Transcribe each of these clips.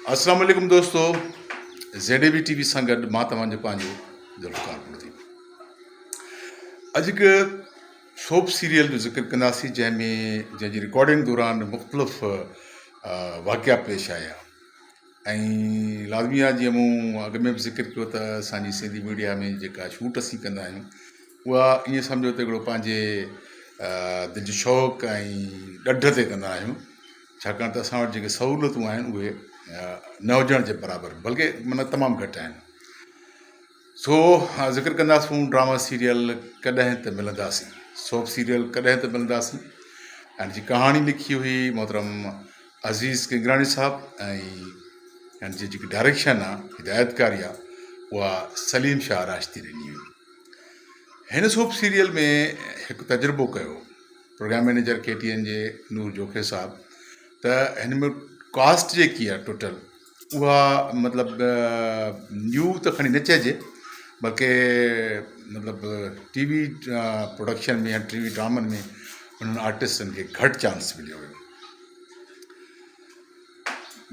अस्सलाम वालेकुम दोस्तों, ZAB TV सां गॾु मां तव्हांजो पंहिंजो ज़ुल्फ़कार मुर्दी। अॼु हिकु सोप सीरियल जो ज़िक्र कंदासीं जंहिंजी रिकॉर्डिंग दौरान मुख़्तलिफ़ वाक़िया पेश आया ऐं लाज़मी आहे, जीअं मूं अॻु में बि ज़िक्र कयो त असांजी सिंधी मीडिया में जेका शूट असीं कंदा आहियूं उहा ईअं सम्झो त हिकिड़ो पंहिंजे दिलि जो शौक़ु ऐं ॾढ ते कंदा आहियूं, छाकाणि त असां वटि जेके सहूलियतूं आहिनि उहे न हुजण जे बराबरि, बल्कि माना तमामु घटि आहिनि। सो ज़िक्र कंदासीं ड्रामा सीरियल कॾहिं त मिलंदासीं, सोप सीरियल कॾहिं त मिलंदासीं, ऐं जी कहाणी लिखी हुई मोहतरम अज़ीज़ किंगरानी साहब ऐं जी जेकी डायरेक्शन आहे, हिदायतकारी आहे, उहा सलीम शाह राशिदी ॾिनी हुई। हिन सोप सीरियल में हिकु तजुर्बो कयो प्रोग्राम मैनेजर KTN जे नूर जोखे साहब त हिन में कास्ट जेकी आहे टोटल उहा मतिलबु न्यू त खणी न चइजे, बल्कि मतिलबु TV प्रोडक्शन में या TV ड्रामनि में उन्हनि आर्टिस्टनि खे घटि चांस मिलियो हुयो।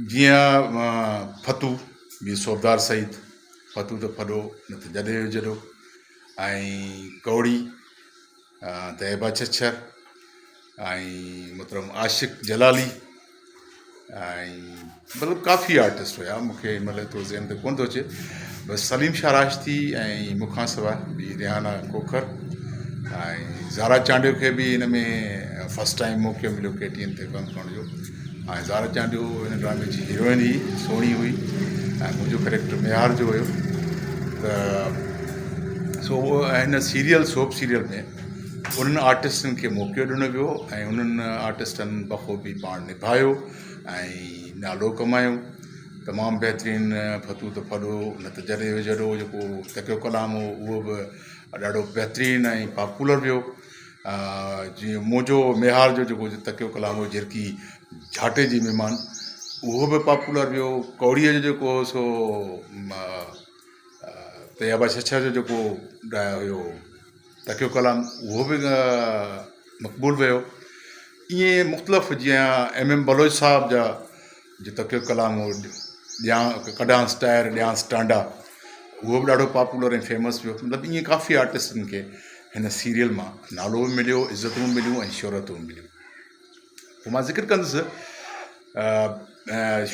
जीअं फतू बि सोबदार सईद, फतू त फॾो न त जॾे जॾो, ऐं कौड़ी त एबा छछर, ऐं मोहतरम आशिक़ जलाली, ऐं मतिलबु काफ़ी आर्टिस्ट हुया, मूंखे हिनमहिल एतिरो ज़हन ते कोन थो अचे। बसि सलीम शाह राशिदी ऐं मूंखां सवाइ ॿी रिहाना खोखर ऐं ज़ारा चांडियो खे बि हिन में फस्ट टाइम मौक़ो मिलियो KTN ते कमु करण जो। ऐं ज़ारा चांडियो हिन ड्रामे जी हीरोइन हुई, सोणी हुई, ऐं मुंहिंजो कैरेक्टर मेहार जो हुयो। त सो हिन सीरियल सोप सीरियल में उन्हनि आर्टिस्टनि खे मौक़ो ॾिनो वियो ऐं उन्हनि आर्टिस्टनि बख़ूबी पाण निभायो ऐं नालो कमायो। तमामु बहितरीनु फतू त फॾो न त जॾे जॾो जेको तकियो कलाम हो उहो बि ॾाढो बहितरीनु ऐं पॉपुलर वियो। जीअं मुंहिंजो मेहार जो जेको तकियो कलाम हो, झिरकी झाटे जी महिमान, उहो बि पॉपुलर वियो। कौड़ीअ जो जेको सो तैयबा छछर जो जेको हुयो तकियो कलाम, उहो बि मक़बूल वियो। ईअं मुख़्तलिफ़ जीअं MM बलोच साहब जा जो तकियो कलाम हो कढांस टायर ॾियांसि टांडा, उहो बि ॾाढो पॉपुलर ऐं फेमस वियो। मतिलबु ईअं काफ़ी आर्टिस्टनि खे हिन सीरियल मां नालो बि मिलियो, इज़तूं बि मिलियूं ऐं शोहरतूं बि मिलियूं। पोइ मां ज़िक्र कंदुसि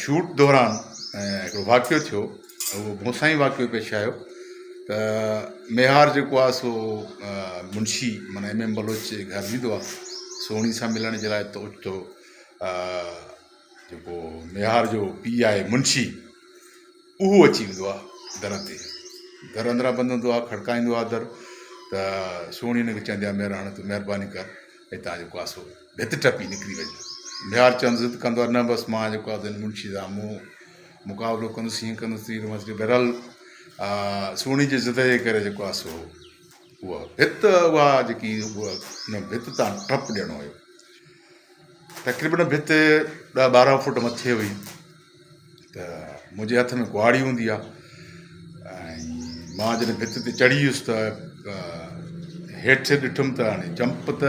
शूट दौरान हिकिड़ो वाक़ियो थियो, उहो मूंसां ई वाक़ियो पेश आयो त मेहार जेको आहे सो मुंशी माना MM बलोच जे घर ईंदो आहे सोणी सां मिलण जे लाइ। त ओचितो जेको मेहार जो पीउ आहे मुंशी, उहो अची वेंदो आहे दर ते, दर अंदरां बंदि हूंदो आहे, खड़काईंदो आहे दर, त सोणी हुनखे चवंदी आहे मेहार हाणे तूं महिरबानी कर हितां जेको आहे सो भित टपी निकिरी वञे। मेहार चवंदु ज़िद कंदो आहे, न बसि मां जेको आहे मुंशी सां मुक़ाबिलो कंदुसि, हीअं कंदुसि तीर मस्ती। बहरहाल सोणी जी ज़िद जे करे जेको आहे सो उहा भित, उहा जेकी उहा हुन भित तां टप ॾियणो हुयो। तक़रीबन भित 10-12 फुट मथे हुई, त मुंहिंजे हथ में कुहाड़ी हूंदी आहे ऐं मां जॾहिं भित ते चढ़ी वियुसि त हेठि ॾिठुमि त हाणे जंप त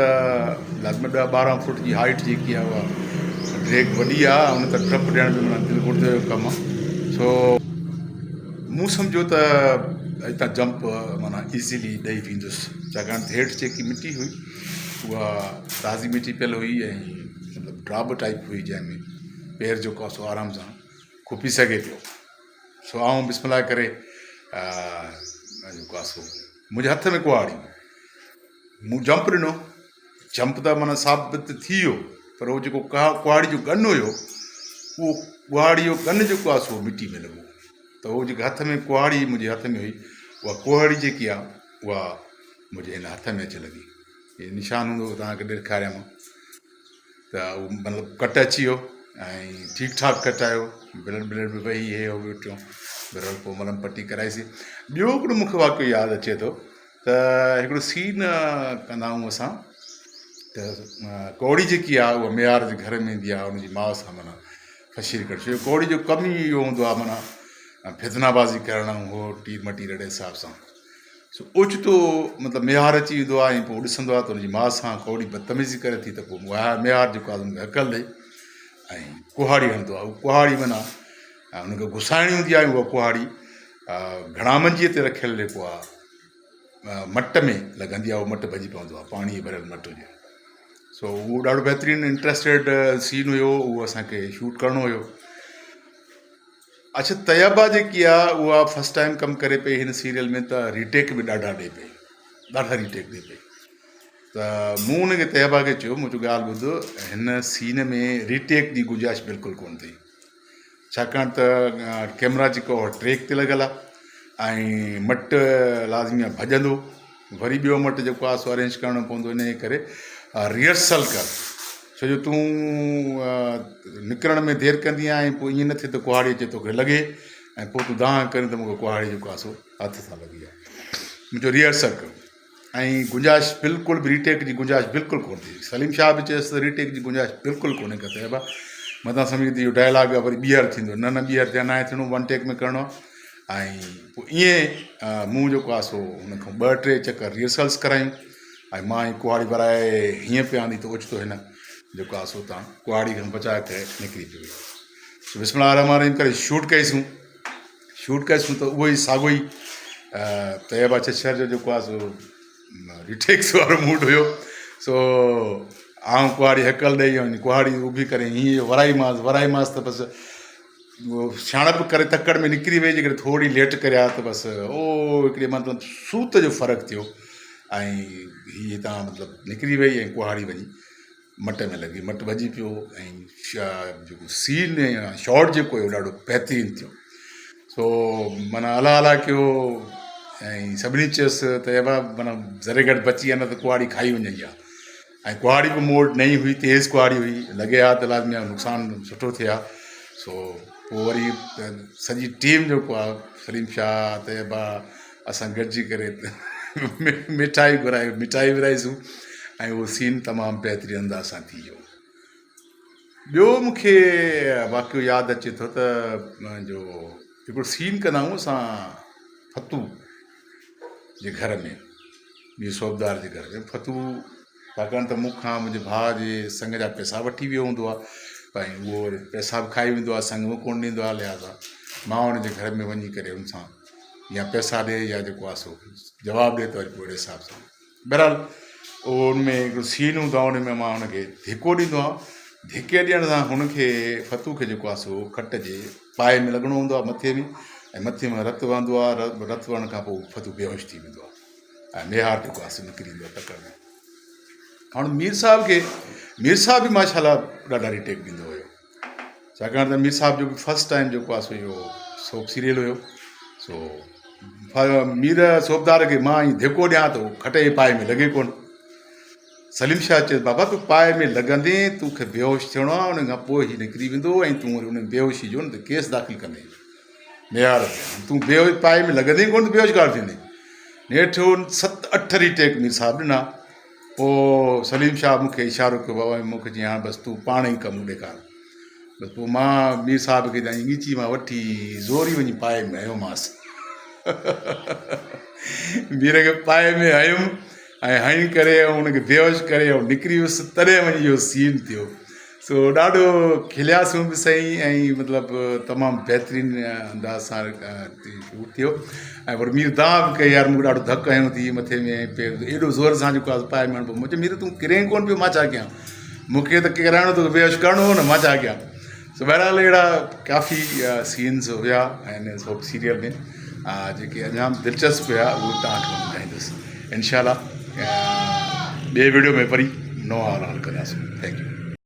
लाज़मी 10-12 फुट जी हाइट जेकी आहे उहा ड्रैग वॾी आहे, हुन त टप ॾियण में माना दिलि गुर्दे जो कमु आहे। सो मूं सम्झो त हितां जंप माना ईज़ीली ॾेई वेंदुसि, छाकाणि त हेठि जेकी मिटी हुई उहा ताज़ी मिटी पियल हुई ऐं मतिलबु ड्राब टाइप हुई, जंहिंमें पेर जेको आहे सो आराम सां खुपी सघे पियो। सो आऊं बिस्मिल्लाह करे जेको आहे सो मुंहिंजे हथ में कुहाड़ी, मूं जंप ॾिनो। जंप त माना साबित थी वियो, पर उहो जेको कुहाड़ी जो गन हुयो, उहो कुहाड़ी जो गन जेको आहे सो मिटी में लॻो। त उहो जेके हथ में कुहाड़ी मुंहिंजे हथ में हुई, उहा कुहाड़ी जेकी आहे उहा मुंहिंजे हिन हथ में अची लॻी। इहे निशान हूंदो तव्हांखे ॾेखारियां मां, त उहो मतिलबु कट अची वियो ऐं ठीकु ठाकु कट आयो, ब्लड बि वही हे हो बि टियों। बहरहाल पोइ मलम पटी कराईसीं। ॿियो हिकिड़ो मूंखे वाक़ियो यादि अचे थो त हिकिड़ो सीन कंदा आहियूं असां, त कौड़ी जेकी आहे उहा मेहार जे घर में ईंदी आहे, हुनजी माउ सां माना फशीर करे छो। कौड़ी जो कमु ई इहो हूंदो आहे माना फितनाबाज़ी करणु, उहो टीर मटीर अहिड़े हिसाब सां। सो ओचितो मतिलबु मेहार अची वेंदो आहे ऐं पोइ ॾिसंदो आहे त हुनजी माउ सां कौड़ी बदतमीज़ी करे थी, त पोइ मेहार जेको आहे हुनखे हकल ॾे ऐं कुहाड़ी हणंदो आहे। उहा कुहाड़ी माना हुनखे घुसाइणी हूंदी आहे उहा कुहाड़ी घणा मंझीअ ते रखियल जेको आहे मट में लॻंदी आहे, उहो मट भॼी पवंदो आहे, पाणी भरियल मट हुजे। सो उहो ॾाढो बहितरीनु इंट्रस्टेड सीन हुयो, उहो असांखे शूट करिणो हुयो। अच्छा, तैयबा जेकी आहे उहा फस्ट टाइम कमु करे पई हिन सीरियल में, त रीटेक बि ॾाढा ॾिए पई, ॾाढा रीटेक ॾिए पई। त मूं हुनखे तैयबा खे चयो, मूं चयो ॻाल्हि ॿुधो, हिन सीन में रीटेक जी गुंजाइश बिल्कुलु कोन अथई, छाकाणि त कैमरा जेको आहे ट्रैक ते लॻल आहे ऐं मट लाज़मी आहे भॼंदो, वरी ॿियो मट जेको आहे सो अरेंज करिणो पवंदो। इन जे करे रिहर्सल कर, छो जो तूं निकिरण में देरि कंदी आहीं, पोइ ईअं न थिए त कुहाड़ी अचे तोखे लॻे ऐं पोइ तूं दांह करे त मूंखे कुहाड़ी जेको आहे सो हथ सां लॻी आहे। मुंहिंजो रिहर्सल कर, ऐं गुंजाइश बिल्कुलु बि रीटेक जी गुंजाइश बिल्कुलु कोन थी। सलीम शाह बि चयसि त रीटेक जी गुंजाइश बिल्कुलु कोन्हे का तैयबा, मथां सम्झी इहो डायलॉग आहे वरी ॿीहर थींदो, न ॿीहर थिया न आहे थियणो, वन टेक में करिणो आहे। ऐं पोइ ईअं मूं जेको आहे सो हुनखां 2-3 चकर रिहर्सल्स करायूं, ऐं मां ई कुहाड़ी भराए हीअं पिया आंदी त ओचितो हिन जेको आहे सो तव्हां कुहाड़ी खे बचाए करे निकिरी पियो। सो बिस्मिल्लाह रहमान रहीम करे शूट कईसूं त उहो ई साॻियो ई तैयबा छछर जो जेको आहे सो रिटेक्स वारो मूड हुयो। सो आउं कुहाड़ी हकल ॾेई ऐं कुहाड़ी उभी करे हीअं वराईमांसि त बसि छाणप करे तकड़ में निकिरी वई, जेकॾहिं थोरी लेट करिया त बसि हिकिड़े मतिलबु सूत जो फ़र्क़ु थियो ऐं हीअ हितां मतिलबु निकिरी वई ऐं कुहाड़ी वञी मट में लॻी, मट भॼी पियो ऐं जेको सीन शॉट जेको हुयो ॾाढो बहितरीनु थियो। सो माना अला कयो ऐं सभिनी चयसि तैयबा माना ज़रे घटि बची आहे, न त कुहाड़ी खाई वञे आहे। ऐं कुहाड़ी बि मोड नई हुई, तेज़ कुहाड़ी हुई, लॻे हा त लाज़मी नुक़सानु सुठो थिए हा। सो पोइ वरी सॼी टीम जेको आहे सलीम शाह तैयबा असां गॾिजी करे मिठाई विराईसूं ऐं उहो सीन तमामु बहितरीनु अंदाज़ सां थी वियो। ॿियो मूंखे वाक़ियो यादि अचे थो त जो हिकिड़ो सीन कंदा आहियूं असां फतू जे घर में, ॿी सोबदार जे घर में। फतू छाकाणि त मूंखां मुंहिंजे भाउ जे संग जा पैसा वठी वियो हूंदो आहे, भई उहो पैसा बि खाई वेंदो आहे, संग में कोन ॾींदो आहे, लिहाज़ा मां हुनजे घर में वञी करे हुन सां या पैसा ॾे या जेको आहे सो जवाबु ॾिए त वरी पोइ हिसाब सां। बहरहाल उहो हुन में हिकिड़ो सीन हूंदो आहे, हुन में मां हुनखे धिको ॾींदो आहियां। धिके ॾियण सां हुनखे फतू खे जेको आहे सो खट जे पाए में लॻणो हूंदो आहे, मथे में, ऐं मथे में रतु वहंदो आहे। रतु वहण खां पोइ फतू बेहोश थी वेंदो आहे ऐं मेहार जेको आहे सो निकिरी ईंदो आहे तकड़ में। हाणे मीर साहब बि माशाल्लाह ॾाढा रीटेक ॾींदो हुयो, छाकाणि त मीर साहब जो बि फस्ट टाइम जेको आहे सो इहो सोप सीरियल हुयो। सो मीर सोबदार खे मां ई धिको ॾियां त खटे जे पाए में लॻे कोन। सलीम शाह चए बाबा तूं पाए में लॻंदे तोखे बेहोश थियणो आहे, उन खां पोइ ई निकिरी वेंदो ऐं तूं वरी उन बेहोशी जो न त केस दाख़िल कंदे मेहार तूं बेहोश पाए में लॻंदे कोन त बेहोश कान थींदे। नेठि 7-8 रीटेक मीर साहब ॾिना। पोइ सलीम शाह मूंखे इशारो कयो, बाबा मूंखे चई हाणे बसि तूं पाण ई कमु ॾेखार। बसि पोइ मां मीर साहब खे ॻीची मां वठी ज़ोरी वञी पाए में हयोमांसि। मीर खे पाए में हयुमि ऐं हणी करे हुनखे बेहोश करे ऐं निकिरी वियुसि, तॾहिं वञी इहो सीन थियो। सो ॾाढो खिलियासीं बि सही ऐं मतिलबु तमामु बहितरीनु अंदाज़ सां शूट थियो। ऐं वरी मीर दांह बि कई, यार मूंखे ॾाढो धकु हयो थी मथे में, एॾो ज़ोर सां जेको आहे पाए में हणिबो। मुंहिंजो मीर तूं किरे कोन पियो, मां छा कयां, मूंखे त किराइणो त बेहोश करिणो हो न, मां छा कयां। सो बहरहाल अहिड़ा काफ़ी सीन्स हुया ऐं सोप सीरियल में जेके अञा दिलचस्प हुया, उहे तव्हांखे ॿुधाईंदुसि इनशाला। ॿिए वीडियो में वरी नओं हाल कंदासीं। Thank U.